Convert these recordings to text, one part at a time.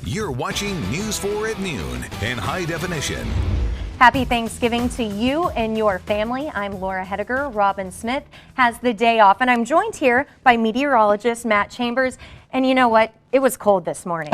You're watching News 4 at noon in high definition. Happy Thanksgiving to you and your family. I'm Laura Hettiger. Robin Smith has the day off, and I'm joined here by meteorologist Matt Chambers. And you know what? It was cold this morning.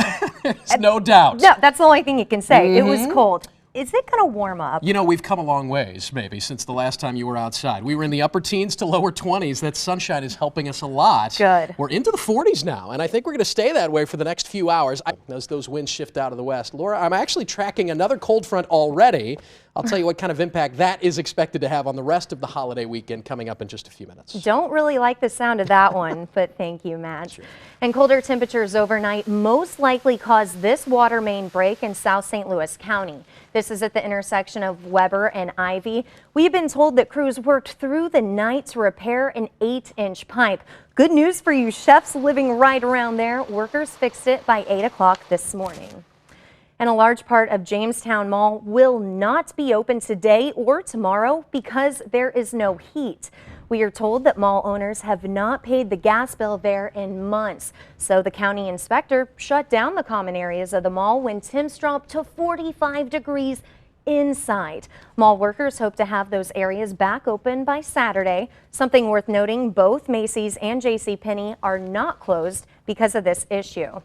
No doubt. No, that's the only thing you can say. It was cold. Is it going to warm up? You know, we've come a long ways, maybe, since the last time you were outside. We were in the upper teens to lower 20s. That sunshine is helping us a lot. Good. We're into the 40s now, and I think we're going to stay that way for the next few hours as those winds shift out of the west. Laura, I'm actually tracking another cold front already. I'll tell you what kind of impact that is expected to have on the rest of the holiday weekend coming up in just a few minutes. Don't really like the sound of that one, but thank you, Matt. Sure. And colder temperatures overnight most likely cause this water main break in South St. Louis County. This is at the intersection of Weber and Ivy. We've been told that crews worked through the night to repair an 8-inch pipe. Good news for you chefs living right around there. Workers fixed it by 8 o'clock this morning. And a large part of Jamestown Mall will not be open today or tomorrow because there is no heat. We are told that mall owners have not paid the gas bill there in months. So the county inspector shut down the common areas of the mall when temps dropped to 45 degrees inside. Mall workers hope to have those areas back open by Saturday. Something worth noting, both Macy's and JCPenney are not closed because of this issue.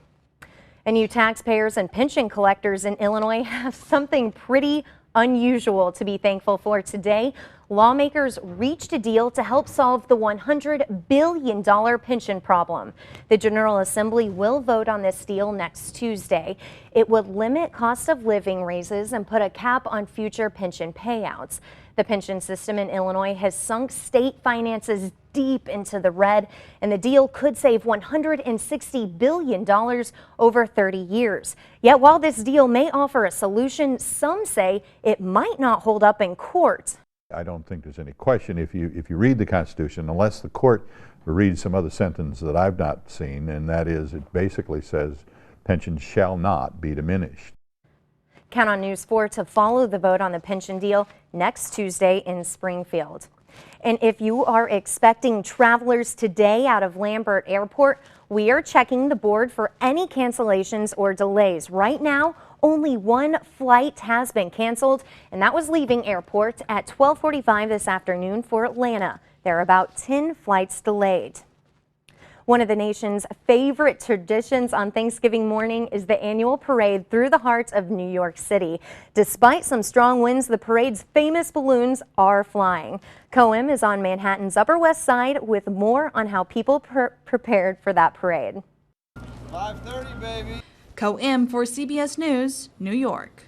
And you taxpayers and pension collectors in Illinois have something pretty unusual to be thankful for today. Lawmakers reached a deal to help solve the $100 billion pension problem. The General Assembly will vote on this deal next Tuesday. It would limit cost of living raises and put a cap on future pension payouts. The pension system in Illinois has sunk state finances deep into the red, and the deal could save $160 billion over 30 years. Yet while this deal may offer a solution, some say it might not hold up in court. I don't think there's any question if you read the Constitution, unless the court reads some other sentence that I've not seen, and that is it basically says pensions shall not be diminished. Count on News 4 to follow the vote on the pension deal next Tuesday in Springfield. And if you are expecting travelers today out of Lambert Airport, we are checking the board for any cancellations or delays. Right now, only one flight has been canceled, and that was leaving airport at 12:45 this afternoon for Atlanta. There are about 10 flights delayed. One of the nation's favorite traditions on Thanksgiving morning is the annual parade through the heart of New York City. Despite some strong winds, the parade's famous balloons are flying. KMOV is on Manhattan's Upper West Side with more on how people prepared for that parade. 5:30, baby. KMOV for CBS News, New York.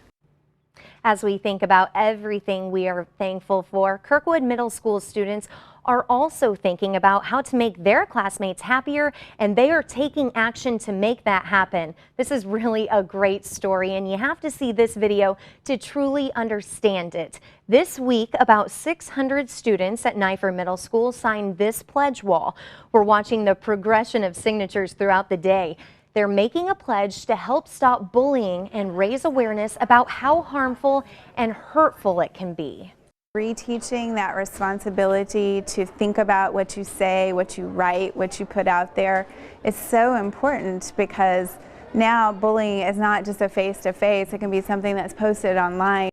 As we think about everything we are thankful for, Kirkwood Middle School students are also thinking about how to make their classmates happier, and they are taking action to make that happen. This is really a great story, and you have to see this video to truly understand it. This week, about 600 students at Knifer Middle School signed this pledge wall. We're watching the progression of signatures throughout the day. They're making a pledge to help stop bullying and raise awareness about how harmful and hurtful it can be. Reteaching that responsibility to think about what you say, what you write, what you put out there is so important, because now bullying is not just a face-to-face, it can be something that's posted online.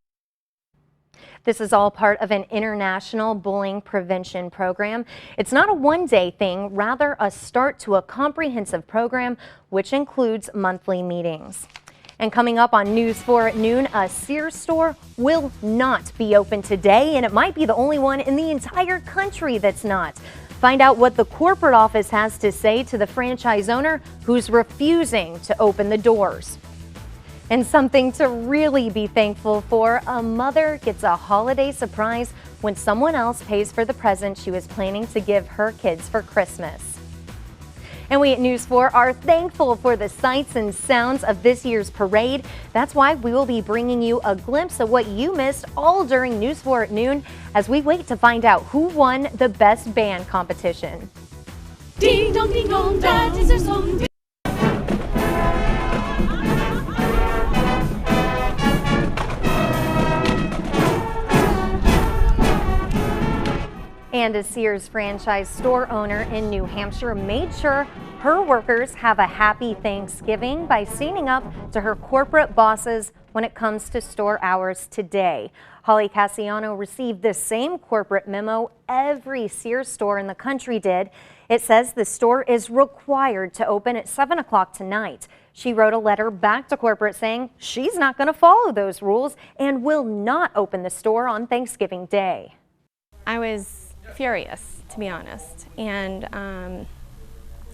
This is all part of an international bullying prevention program. It's not a one-day thing, rather a start to a comprehensive program which includes monthly meetings. And coming up on News 4 at noon, a Sears store will not be open today, and it might be the only one in the entire country that's not. Find out what the corporate office has to say to the franchise owner who's refusing to open the doors. And something to really be thankful for, a mother gets a holiday surprise when someone else pays for the present she was planning to give her kids for Christmas. And we at News 4 are thankful for the sights and sounds of this year's parade. That's why we will be bringing you a glimpse of what you missed all during News 4 at noon as we wait to find out who won the Best Band competition. Ding dong ding dong, that is our song. And And a Sears franchise store owner in New Hampshire made sure her workers have a happy Thanksgiving by standing up to her corporate bosses when it comes to store hours today. Holly Cassiano received the same corporate memo every Sears store in the country did. It says the store is required to open at 7 o'clock tonight. She wrote a letter back to corporate saying she's not going to follow those rules and will not open the store on Thanksgiving Day. I was furious, to be honest, and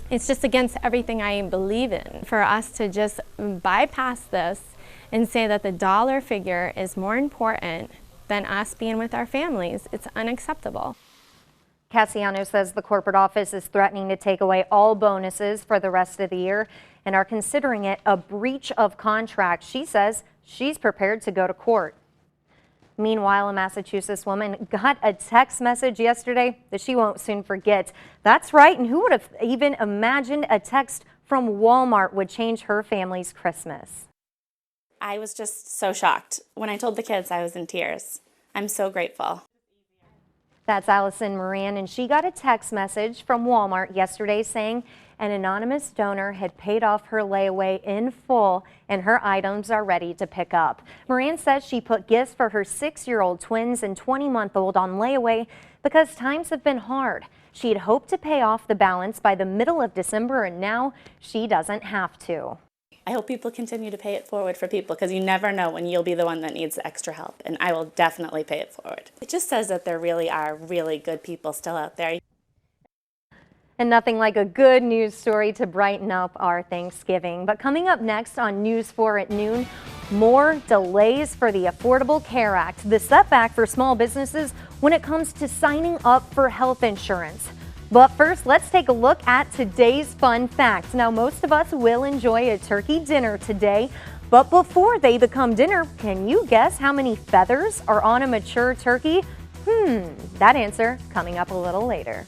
it's just against everything I believe in. For us to just bypass this and say that the dollar figure is more important than us being with our families, it's unacceptable. Cassiano says the corporate office is threatening to take away all bonuses for the rest of the year and are considering it a breach of contract. She says she's prepared to go to court. Meanwhile, a Massachusetts woman got a text message yesterday that she won't soon forget. That's right, and who would have even imagined a text from Walmart would change her family's Christmas? I was just so shocked. When I told the kids, I was in tears. I'm so grateful. That's Allison Moran, and she got a text message from Walmart yesterday saying an anonymous donor had paid off her layaway in full and her items are ready to pick up. Moran says she put gifts for her 6-year-old twins and 20-month-old on layaway because times have been hard. She'd hoped to pay off the balance by the middle of December, and now she doesn't have to. I hope people continue to pay it forward for people, because you never know when you'll be the one that needs the extra help, and I will definitely pay it forward. It just says that there really are really good people still out there. And nothing like a good news story to brighten up our Thanksgiving. But coming up next on News 4 at noon, more delays for the Affordable Care Act, the setback for small businesses when it comes to signing up for health insurance. But first, let's take a look at today's fun facts. Now, most of us will enjoy a turkey dinner today, but before they become dinner, can you guess how many feathers are on a mature turkey? That answer coming up a little later.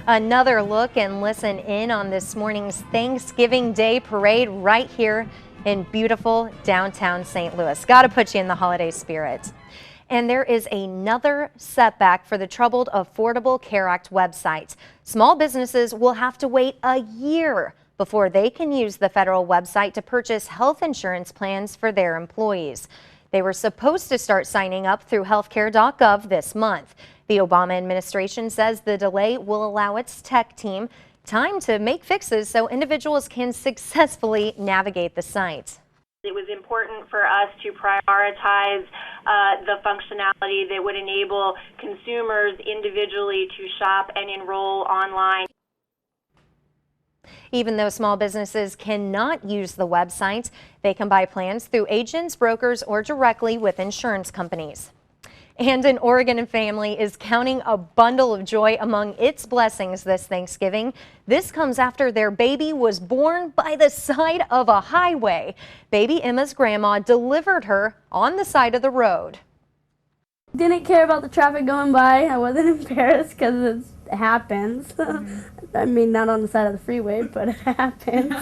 Another look and listen in on this morning's Thanksgiving Day parade right here in beautiful downtown St. Louis. Got to put you in the holiday spirit. And there is another setback for the troubled Affordable Care Act website. Small businesses will have to wait a year before they can use the federal website to purchase health insurance plans for their employees. They were supposed to start signing up through healthcare.gov this month. The Obama administration says the delay will allow its tech team time to make fixes so individuals can successfully navigate the site. It was important for us to prioritize the functionality that would enable consumers individually to shop and enroll online. Even though small businesses cannot use the website, they can buy plans through agents, brokers, or directly with insurance companies. And an Oregon family is counting a bundle of joy among its blessings this Thanksgiving. This comes after their baby was born by the side of a highway. Baby Emma's grandma delivered her on the side of the road. Didn't care about the traffic going by. I wasn't embarrassed because it happens. I mean, not on the side of the freeway, but it happens.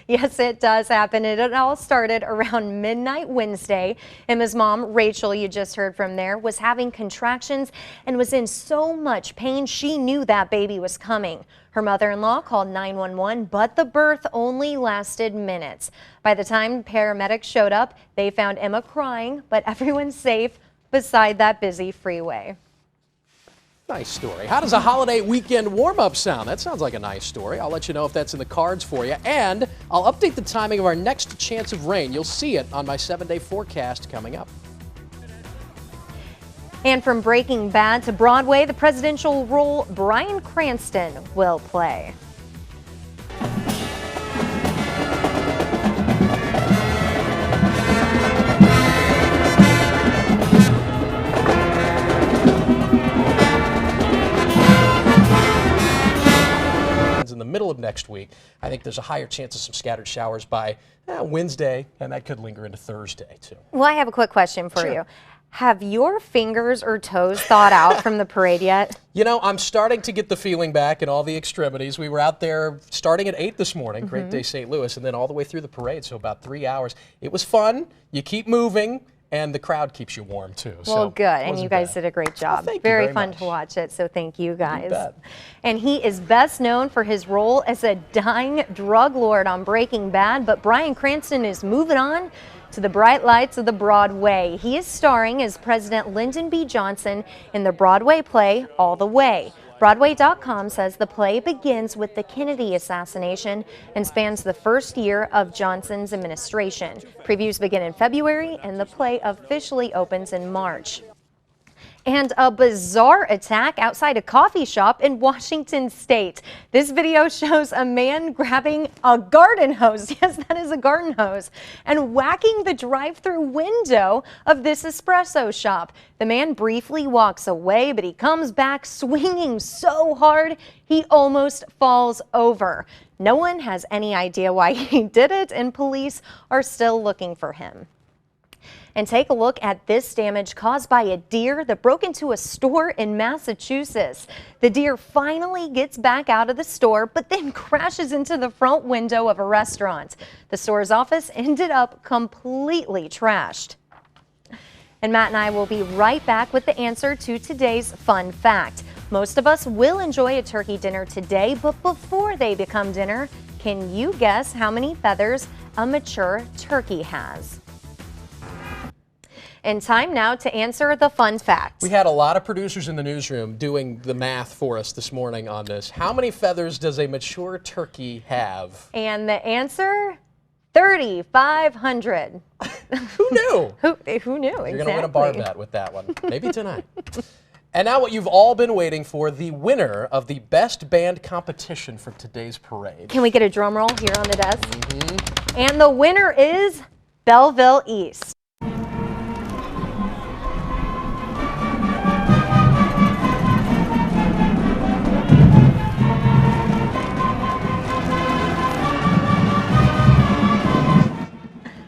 Yes, it does happen. It all started around midnight Wednesday. Emma's mom, Rachel, you just heard from there, was having contractions and was in so much pain she knew that baby was coming. Her mother-in-law called 911, but the birth only lasted minutes. By the time paramedics showed up, they found Emma crying, but everyone's safe beside that busy freeway. Nice story. How does a holiday weekend warm-up sound? That sounds like a nice story. I'll let you know if that's in the cards for you. And I'll update the timing of our next chance of rain. You'll see it on my 7-day forecast coming up. And from Breaking Bad to Broadway, the presidential role Bryan Cranston will play. In the middle of next week, I think there's a higher chance of some scattered showers by Wednesday, and that could linger into Thursday too. Well, I have a quick question for Sure. you. Have your fingers or toes thawed out from the parade yet? You know, I'm starting to get the feeling back in all the extremities. We were out there starting at 8 this morning, Great Day St. Louis, and then all the way through the parade, so about 3 hours. It was fun. You keep moving, and the crowd keeps you warm, too. Well, good, and you guys did a great job. Well, very very fun much. to watch it, so thank you guys. You bet. And he is best known for his role as a dying drug lord on Breaking Bad, but Bryan Cranston is moving on to the bright lights of the Broadway. He is starring as President Lyndon B. Johnson in the Broadway play All the Way. Broadway.com says the play begins with the Kennedy assassination and spans the first year of Johnson's administration. Previews begin in February and the play officially opens in March. And a bizarre attack outside a coffee shop in Washington State. This video shows a man grabbing a garden hose, yes, that is a garden hose, and whacking the drive-through window of this espresso shop. The man briefly walks away, but he comes back swinging so hard he almost falls over. No one has any idea why he did it, and police are still looking for him. And take a look at this damage caused by a deer that broke into a store in Massachusetts. The deer finally gets back out of the store, but then crashes into the front window of a restaurant. The store's office ended up completely trashed. And Matt and I will be right back with the answer to today's fun fact. Most of us will enjoy a turkey dinner today, but before they become dinner, can you guess how many feathers a mature turkey has? And time now to answer the fun fact. We had a lot of producers in the newsroom doing the math for us this morning on this. How many feathers does a mature turkey have? And the answer, 3,500. Who knew? Who knew? You're going to win a bar bet with that one. Maybe tonight. And now what you've all been waiting for, the winner of the best band competition for today's parade. Can we get a drum roll here on the desk? And the winner is Belleville East.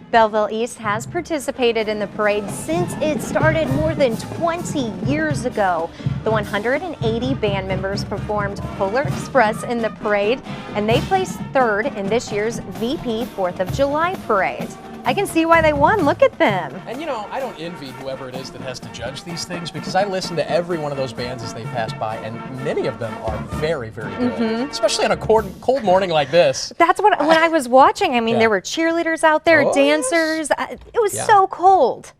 Belleville East has participated in the parade since it started more than 20 years ago. The 180 band members performed Polar Express in the parade, and they placed third in this year's VP 4th of July parade. I can see why they won. Look at them. And you know, I don't envy whoever it is that has to judge these things, because I listen to every one of those bands as they pass by, and many of them are very, very good, especially on a cold morning like this. That's what, when I was watching, I mean, there were cheerleaders out there, dancers. Yes. It was so cold.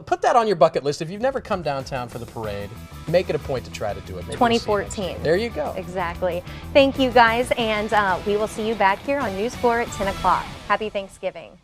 Put that on your bucket list. If you've never come downtown for the parade, make it a point to try to do it. Maybe 2014. There you go. Exactly. Thank you, guys, and we will see you back here on News 4 at 10 o'clock. Happy Thanksgiving.